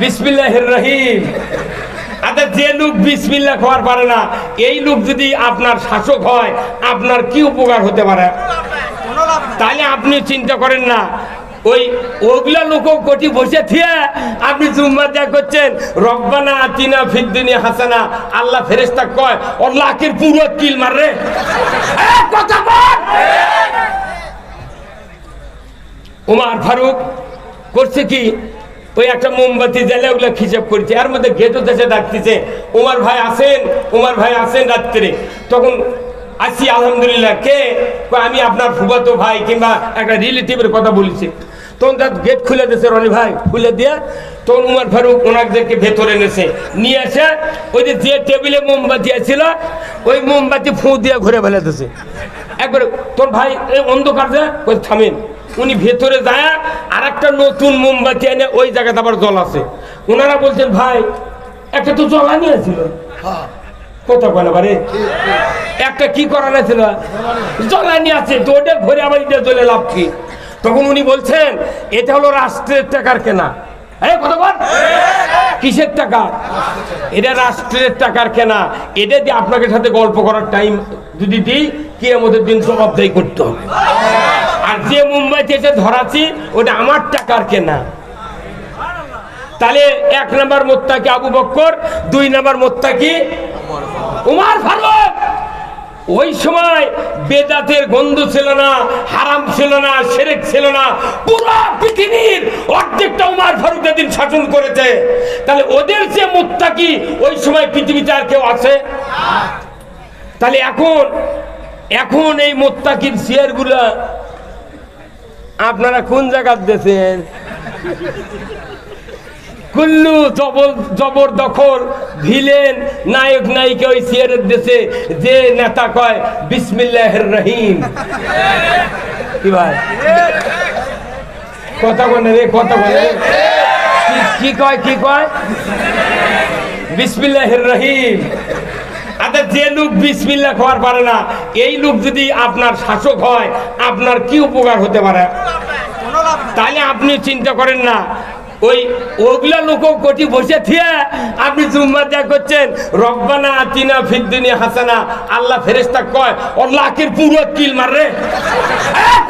বিসমিল্লাহির রহিম। আচ্ছা, যে লোক বিসমিল্লাহ খাওয়ার পারে না, এই লোক যদি আপনার শাসক হয়, আপনার কি উপকার হতে পারে? তাহলে আপনি চিন্তা করেন না, ওগুলা লোক কোটি বসে থিয়ে আপনি জুম্মা যা করছেন, রব্বানা আতিনা ফিদ দুনিয়া হাসানা, আল্লাহ ফেরেশতা কয় ওর লাখের পুরো কিল মারে। কথা বল। ওমর ফারুক করছে কি, ওই একটা মোমবাতি জ্বালে ওগুলো হিসাব করছে, এর মধ্যে গেটও দেশে ডাকতেছে, ওমর ভাই আসেন, ওমর ভাই আসেন রাত্রে। তখন আসি, আলহামদুলিল্লাহ, কে? আমি আপনার ফুফাতো ভাই কিংবা একটা রিলেটিভের কথা বলছি। তখন তার গেট খুলে দিয়েছে, রনি ভাই খুলে দিয়ে, তখন উমর ফারুক ওনাদেরকে ভেতরে এনেছে, নিয়ে এসে ওই যে টেবিলে মোমবাতি আছিল ওই মোমবাতি ফুঁ দিয়ে ঘুরে ফেলে দিয়েছে একবারে। তোর ভাই এই অন্ধকার যায়, ওই থামেন। উনি ভেতরে যায় আর একটা নতুন মোমবাতি এনে ওই জায়গাতে আবার জল আছে। ওনারা বলছেন ভাই একটা তো জ্বালানি আছিল, কথা বলে বারে একটা কি করা ছিল, জ্বালানি আছে তো ওটা ঘুরে আবার এটা জ্বলে লাভ কি? তখন উনি বলছেন এটা হলো রাষ্ট্রের টাকার কেনা। কিসের টাকা? এটা রাষ্ট্রের টাকার কেনা। এটা দিয়ে আপনাকে সাথে গল্প করার টাইম যদি দিই, কিয়ামতের দিন জবাবদাহি করতে হবে। আর যে মুম্বাইতে এসে ধরাছি ওটা আমার টাকার কেনা। তাহলে 1 নম্বর মুত্তাকি আবু বকর, 2 নম্বর মুত্তাকি উমর ফারুক। ওই সময় বেদাতের গন্ধ ছিল না, হারাম ছিল না, শিরক ছিল না, পুরো পৃথিবীর অর্ধেকটা উমর ফারুক দিন শাসন করেছে। তাহলে ওদের যে মুত্তাকি ওই সময় পৃথিবীতে আর কেউ আছে? তাহলে এখন এই মুত্তাকির চেয়ারগুলা আপনারা কোন জায়গায় দিয়েছেন? কুল্লু জবরদখল ভিলেন নায়ক নায়িকা ওই চেয়ারের দেশে যে নেতা কয় বিসমিল্লাহির রহিম। কি ভাই কথা বলে রে, কথা বলে কি কয় বিসমিল্লাহির রহিম। আচ্ছা, যে লোক বিসমিল্লাহ খাওয়ার পারে না, এই লোক যদি আপনার শাসক হয়, আপনার কি উপকার হতে পারে? তাহলে আপনি চিন্তা করেন না, ওগুলা লোক কোটি বসে থিয়ে আপনি জুম্মা যা করছেন, রব্বানা আতিনা ফিদ দুনিয়া হাসানা, আল্লাহ ফেরেশতা কয় ওর লাখের পুরো কিল মারে।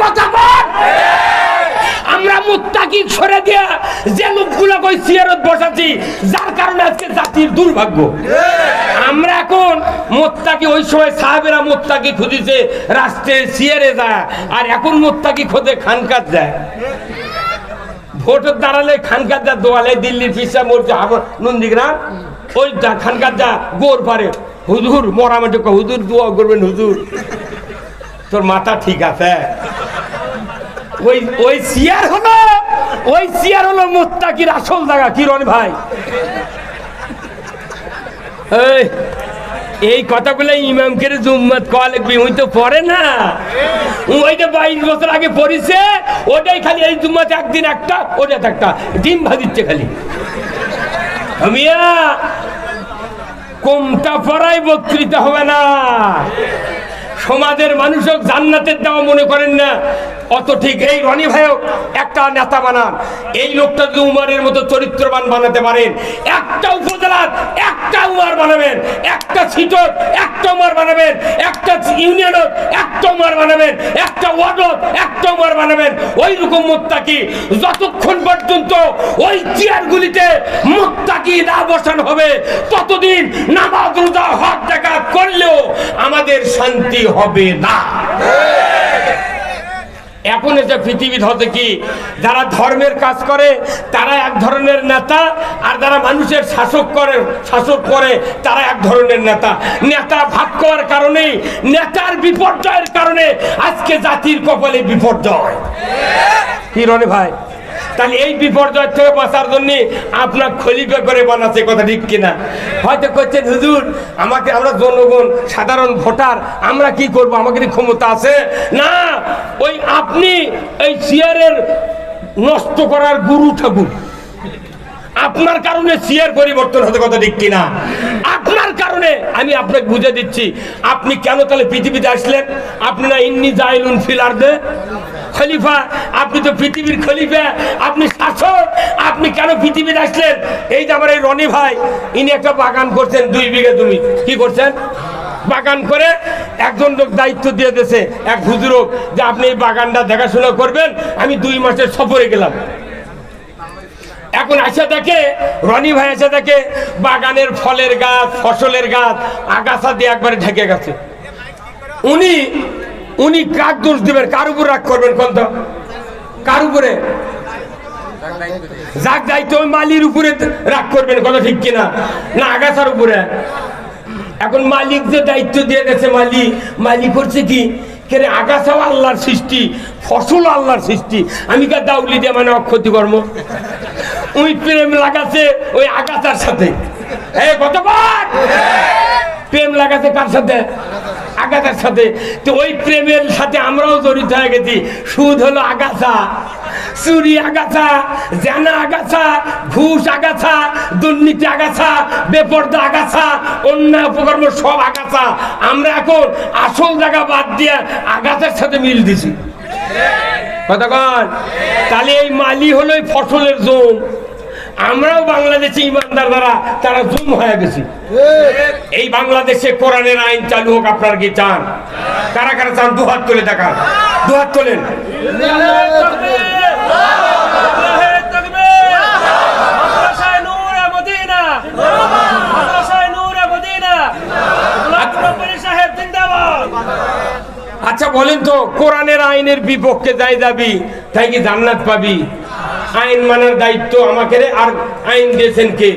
কথা বল। আমরা মুত্তাকি সরে দিয়া যে লোকগুলো কই সিয়ারত বসাচ্ছি, যার কারণে আজকে জাতির দুর্ভাগ্য। আমরা এখন মুত্তাকি, ওই সময় সাহাবেরা মুত্তাকি খুঁজেছে রাষ্ট্রে সিয়ারে যায়, আর এখন মুত্তাকি খোঁজে খানকাত যায়। ভোটের দাঁড়ালে খানকাত যা দোয়ালে, দিল্লির পিসা মরছে নন্দীগ্রাম, ওই খানকাত যা গোর পারে হুজুর মরামেটে হুজুর দোয়া করবেন, হুজুর তোর মাথা ঠিক আছে। ওই চেয়ার হলো মুত্তাকির আসল জায়গা। কি রনি ভাই, এই কথাগুলো ইমামকে জুম্মাত কওয়া লাগবে, ওই তো পড়ে না। ওইটা 22 বছর আগে পড়িছে, ওটাই খালি এই জুম্মাতে একদিন একটা, ওটা একটা ডিম ভাজিচ্ছে খালি। মিয়া কোমটা পড়াই বক্তৃতা হবে না। সমাজের মানুষও জান্নাতের দেওয়া মনে করেন না অত ঠিক। এই রনি ভাইও একটা নেতা বানান, এই লোকটা যদি উমারের মতো চরিত্রবান বানাতে পারেন, একটা উপজেলার একটা উমার বানাবেন, একটা সিটত একটা উমার বানাবেন, একটা ইউনিয়নত একটা উমার বানাবেন, একটা ওয়ার্ডত একটা উমার বানাবেন। ওই রকম মুত্তাকি যতক্ষণ পর্যন্ত ওই চেয়ারগুলিতে মুত্তাকি না বসানো হবে, ততদিন নামাজ রোজা হজ যাকাত করলেও আমাদের শান্তি হবে না। এখন এসে পৃথিবীর হতে কি, যারা ধর্মের কাজ করে তারা এক ধরনের নেতা, আর যারা মানুষের শাসক করে তারা এক ধরনের নেতা। নেতা ভাগ করার কারণেই, নেতার বিপর্যয়ের কারণে আজকে জাতির কপালে বিপর্যয়। কি রনে ভাই, তাহলে এই বিপর্যয় থেকে বাঁচার জন্য আপনার খলিফা করে বানাচ্ছে, কথা ঠিক কিনা? হয়তো করছেন হুজুর আমরা জনগণ সাধারণ ভোটার, আমরা কি করব, আমাদের ক্ষমতা আছে না। ওই আপনি এই চেয়ারের নষ্ট করার গুরু ঠাকুর, আপনার কারণে চেয়ার পরিবর্তন হতে, কথা ঠিক কিনা? আপনার কারণে। আমি আপনাকে বুঝে দিচ্ছি আপনি কেন তাহলে পৃথিবীতে আসলেন। আপনি না ইন্নি জাইলুন ফিল আরদে খলিফা, আপনি তো পৃথিবীর খলিফা, আপনি শাসক, আপনি কেন পৃথিবীতে আসলেন? এই যে আমার এই রনি ভাই, ইনি একটা বাগান করছেন 2 বিঘা জমি। কি করছেন? বাগান করে একজন লোক দায়িত্ব দিয়ে দিয়েছে, এক হুজুরক, যে আপনি এই বাগানটা দেখাশোনা করবেন। আমি 2 মাসের সফরে গেলাম। এখন আসে দেখে, রনি ভাই এসে দেখে বাগানের ফলের গাছ, ফসলের গাছ আগাছা দিয়ে একবারে ঢেকে গেছে। উনি কাক দোষ দিবেন? কার উপর রাগ করবেন? কোন তো কার উপরে? যাক দায়িত্ব ওই মালির উপরে রাগ করবেন, কথা ঠিক কিনা? না আগাছার উপরে? এখন মালিক যে দায়িত্ব দিয়ে গেছে, মালিক করছে কি, কেরে আগাছাও আল্লাহর সৃষ্টি, ফসল আল্লাহর সৃষ্টি, আমি কা দাউলি দিয়ে মানে অক্ষতি কর্ম। ওই প্রেম লাগাছে ওই আগাছার সাথে। এই কতবার প্রেম লাগাছে কার সাথে? আগাছার সাথে। তো ওই প্রেমের সাথে আমরাও জড়িত হয়ে গেছি। সুদ হলো আগাছা, চুরি আগাছা, জানা আগাছা, ঘুষ আগাছা, দুর্নীতি আগাছা, বেপরদা আগাছা, অন্যায় অপকর্ম সব আগাছা। আমরা এখন আসল জায়গা বাদ দিয়ে আগাছার সাথে মিল দিছি। কতক্ষণ? তাহলে এই মালি হলো ফসলের জম, আমরাও বাংলাদেশে ইমানদার দ্বারা তারা জুম হয়ে গেছি। এই বাংলাদেশে কোরআনের আইন চালু হোক, আপনারা কি চান? কারা কারা চান? 2 হাত তুলে দেখান, 2 হাত তোলেন। আচ্ছা বলেন তো, কোরআনের আইনের বিপক্ষে যাই যাবি তাই কি জান্নাত পাবি? আইন মানার দায়িত্ব আমাকে, আর আইন দিয়েছেন কে?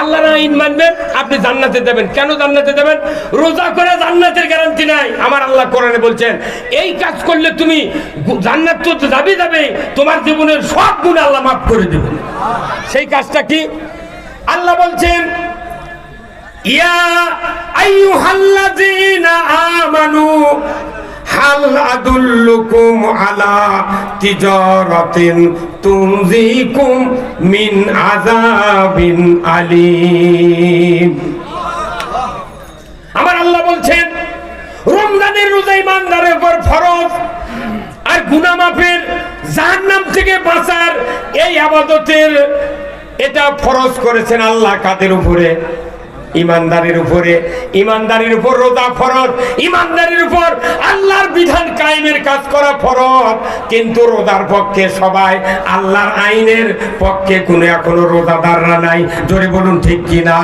আল্লাহর আইন মানবেন, আপনি জান্নাতে যাবেন। কেন জান্নাতে যাবেন? রোজা করে জান্নাতের গ্যারান্টি নাই। আমার আল্লাহ কোরআনে বলছেন, এই কাজ করলে তুমি জান্নাত তো যাবে, তোমার জীবনের সব গুণ আল্লাহ মাফ করে দেবেন। সেই কাজটা কি? আল্লাহ বলছেন, ইয়া আইয়ুহাল্লাযীনা আমানু হাল আদুল্লুকুম আলা তিজারাতিন তুনজিকুম মিন আযাবিন আলীম। আমার আল্লাহ বলছেন, রমজানের রোজা ইমানদারের উপর ফরজ, আর গুনাহ মাফের, জাহান্নাম থেকে বাঁচার এই ইবাদতের এটা ফরজ করেছেন আল্লাহ কাদের উপরে? ইমানদারের উপরে। ইমানদারের উপর রোজা ফরজ, ইমানদারের উপর আল্লাহর বিধান কায়েমের কাজ করা ফরজ। কিন্তু রোজার পক্ষে সবাই, আল্লাহর আইনের পক্ষে কোনো এখনো রোজাদাররা নাই। জোরে বলুন ঠিক কিনা?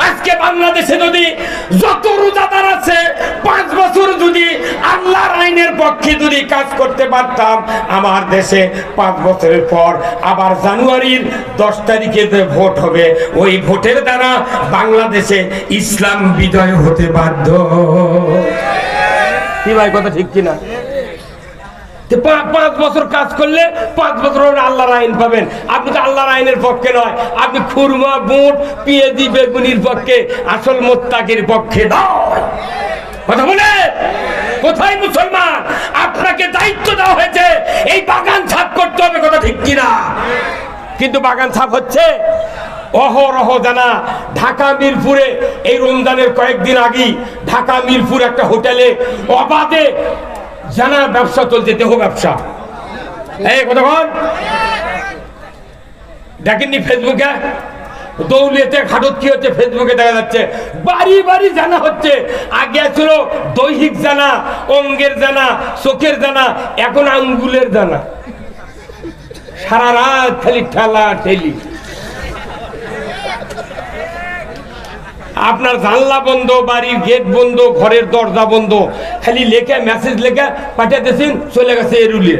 আজকে বাংলাদেশে যদি যত রোজাদার আছে, 5 বছর যদি আল্লাহর আইনের পক্ষে যদি কাজ করতে পারতাম, আমার দেশে 5 বছরের পর আবার জানুয়ারির 10 তারিখে যে ভোট হবে, ওই ভোটের দ্বারা বাংলাদেশে ইসলাম বিজয় হতে বাধ্য। কি ভাই, কথা ঠিক কিনা? 5 বছর কাজ করলে 5 বছর আল্লাহর আইন পাবেন। আপনি তো আল্লাহর আইনের পক্ষে নয়, আপনি খুরমা, বুট, পেঁয়াজি, বেগুনির পক্ষে, আসল মোত্তাকির পক্ষে নয়। কথা বলে কোথায় মুসলমান? আপনাকে দায়িত্ব দেওয়া হয়েছে এই বাগান সাফ করতে হবে, কথা ঠিক কিনা? কিন্তু বাগান সাফ হচ্ছে অহরহ জানা। ঢাকা মিরপুরে এই রমজানের কয়েকদিন আগে ঢাকা মিরপুর একটা হোটেলে অবাধে জানা ব্যবসা চলছে, দেহ ব্যবসা। এই কতক্ষণ দেখেননি ফেসবুকে? দৌলিয়াতে ঘাটত কি হচ্ছে ফেসবুকে দেখা যাচ্ছে, বাড়ি বাড়ি জানা হচ্ছে। আগে ছিল দৈহিক জানা, অঙ্গের জানা, চোখের জানা, এখন আঙ্গুলের জানা। সারা রাত খালি ঠেলা ঠেলি। আপনার জানলা বন্ধ, বাড়ির গেট বন্ধ, ঘরের দরজা বন্ধ, খালি লেখা মেসেজ লেখা পাঠাতেছেন, চলে গেছে এরুলিয়ে।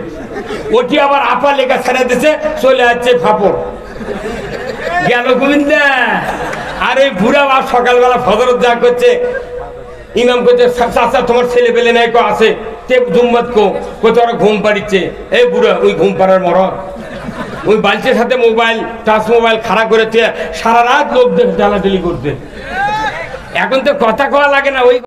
ওটি আবার আপা লেখা ছেড়ে দিছে, চলে যাচ্ছে ফাপড়। গেল গোবিন্দা। আর ওই বুড়া বাপ সকালবেলা ফজরত যা করছে, ইমাম করছে, চাচা তোমার ছেলে পেলে নাই কো আছে, জুম্মাত কোথাও ঘুম পাড়িচ্ছে। এই বুড়া, ওই ঘুম পাড়ার মরদ, ওই বালতির সাথে মোবাইল, টাচ মোবাইল খারাপ করেছে, সারা রাত লোক জ্বালাজালি করছে। এখন তো কথা কওয়া লাগে না, ওই